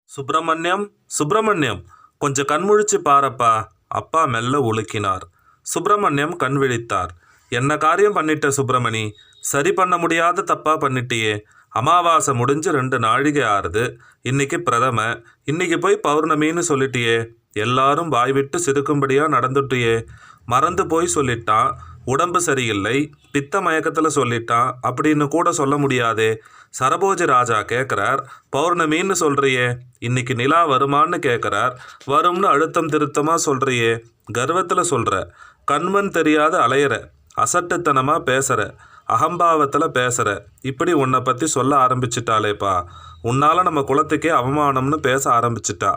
சுப்பிரமணியம், சுப்பிரமணியம், கொஞ்சம் கண்முழிச்சு பாரப்பா. அப்பா மெல்ல உலுக்கினார். சுப்பிரமணியம் கண் விழித்தார். என்ன காரியம் பண்ணிட்ட சுப்பிரமணி? சரி பண்ண முடியாத தப்பா பண்ணிட்டியே. அமாவாசை முடிஞ்சு 2 நாழிகை ஆறுது. இன்னைக்கு பிரதம. இன்னைக்கு போய் பௌர்ணமின்னு சொல்லிட்டியே. எல்லாரும் வாய்விட்டு சிரிக்கும்படியா நடந்துட்டியே. மறந்து போய் சொல்லிட்டான். உடம்பு சரியில்லை, பித்த மயக்கத்தில் சொல்லிட்டான் அப்படின்னு கூட சொல்ல முடியாதே. சரபோஜி ராஜா கேட்குறார், பௌர்ணமின்னு சொல்கிறியே, இன்னைக்கு நிலா வருமான்னு கேட்குறார். வரும்னு அழுத்தம் திருத்தமாக சொல்கிறியே, கர்வத்தில் சொல்கிற, கண்மண் தெரியாத அலையிற, அசட்டுத்தனமாக பேசுகிற, அகம்பாவத்தில் பேசுகிற, இப்படி உன்னை பற்றி சொல்ல ஆரம்பிச்சிட்டாளேப்பா. உன்னால் நம்ம குலத்துக்கே அவமானம்னு பேச ஆரம்பிச்சிட்டா.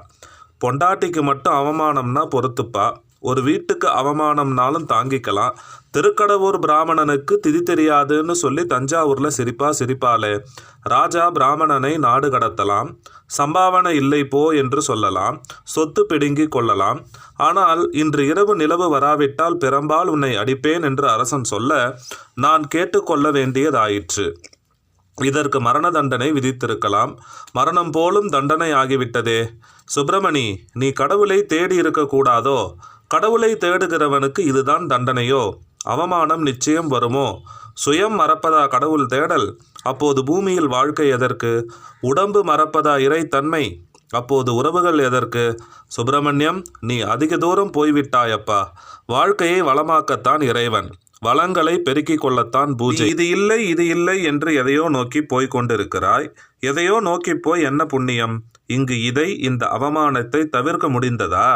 பொண்டாட்டிக்கு மட்டும் அவமானம்னா பொறுத்துப்பா, ஒரு வீட்டுக்கு அவமானம்னாலும் தாங்கிக்கலாம். திருக்கடவூர் பிராமணனுக்கு திதி தெரியாதுன்னு சொல்லி தஞ்சாவூரில் சிரிப்பாளே. ராஜா பிராமணனை நாடு கடத்தலாம், சம்பாவனை இல்லை போ என்று சொல்லலாம், சொத்து பிடுங்கி கொள்ளலாம். ஆனால் இன்று இரவு நிலவு வராவிட்டால் பெரும்பால் உன்னை அடிப்பேன் என்று அரசன் சொல்ல நான் கேட்டுக்கொள்ள வேண்டியதாயிற்று. இதற்கு மரண தண்டனை விதித்திருக்கலாம். மரணம் போலும் தண்டனை ஆகிவிட்டதே. சுப்பிரமணி, நீ கடவுளை தேடி இருக்கக்கூடாதோ? கடவுளை தேடுகிறவனுக்கு இதுதான் தண்டனையோ? அவமானம் நிச்சயம் வருமோ? சுயம் மறப்பதா கடவுள் தேடல்? அப்போது பூமியில் வாழ்க்கை எதற்கு? உடம்பு மறப்பதா இறைத்தன்மை? அப்போது உறவுகள் எதற்கு? சுப்பிரமணியம், நீ அதிக தூரம் போய்விட்டாயப்பா. வாழ்க்கையை வளமாக்கத்தான் இறைவன், வளங்களை பெருக்கிக் கொள்ளத்தான் பூஜை. இது இல்லை என்று எதையோ நோக்கி போய் கொண்டிருக்கிறாய். எதையோ நோக்கி போய் என்ன புண்ணியம்? இங்கு இந்த அவமானத்தை தவிர்க்க முடிந்ததா?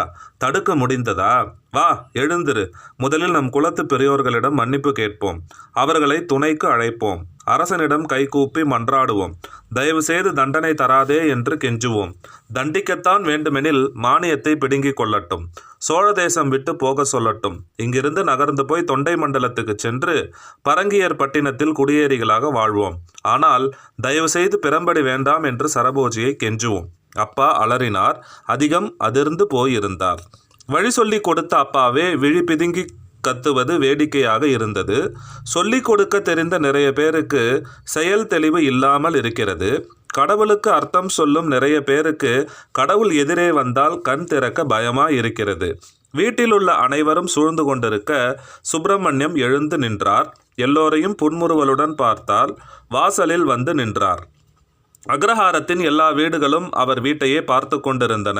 தடுக்க முடிந்ததா? வா, எழுந்திரு. முதலில் நம் குலத்து பெரியோர்களிடம் மன்னிப்பு கேட்போம். அவர்களை துணைக்கு அழைப்போம். அரசனிடம் கைகூப்பி மன்றாடுவோம். தயவு செய்து தண்டனை தராதே என்று கெஞ்சுவோம். தண்டிக்கத்தான் வேண்டுமெனில் மானியத்தை பிடுங்கிக் கொள்ளட்டும். சோழ தேசம் விட்டு போக சொல்லட்டும். இங்கிருந்து நகர்ந்து போய் தொண்டை மண்டலத்துக்கு சென்று பரங்கியர் பட்டினத்தில் குடியேறிகளாக வாழ்வோம். ஆனால் தயவு செய்து பிறம்படி வேண்டாம் என்று சரபோஜியை கெஞ்சுவோம். அப்பா அலறினார். அதிகம் அதிர்ந்து போயிருந்தார். வழி சொல்லி கொடுத்த அப்பாவே விழி பிதுங்கி கத்துவது வேடிக்கையாக இருந்தது. சொல்லிக் கொடுக்க தெரிந்த நிறைய பேருக்கு செயல் தெளிவு இல்லாமல் இருக்கிறது. கடவுளுக்கு அர்த்தம் சொல்லும் நிறைய பேருக்கு கடவுள் எதிரே வந்தால் கண் திறக்க பயமாய் இருக்கிறது. வீட்டில் உள்ள அனைவரும் சூழ்ந்து கொண்டிருக்க சுப்பிரமணியம் எழுந்து நின்றார். எல்லோரையும் புன்முறுவலுடன் பார்த்தால் வாசலில் வந்து நின்றார். அக்ரஹாரத்தின் எல்லா வீடுகளும் அவர் வீட்டையே பார்த்து கொண்டிருந்தன.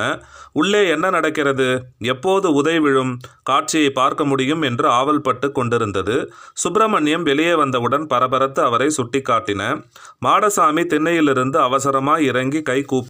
உள்ளே என்ன நடக்கிறது, எப்போது உதை விழும் காட்சியை பார்க்க முடியும் என்று ஆவல்பட்டு கொண்டிருந்தது. சுப்பிரமணியம் வெளியே வந்தவுடன் பரபரத்து அவரை சுட்டி காட்டின. மாடசாமி திண்ணையிலிருந்து அவசரமாய் இறங்கி கை கூப்பி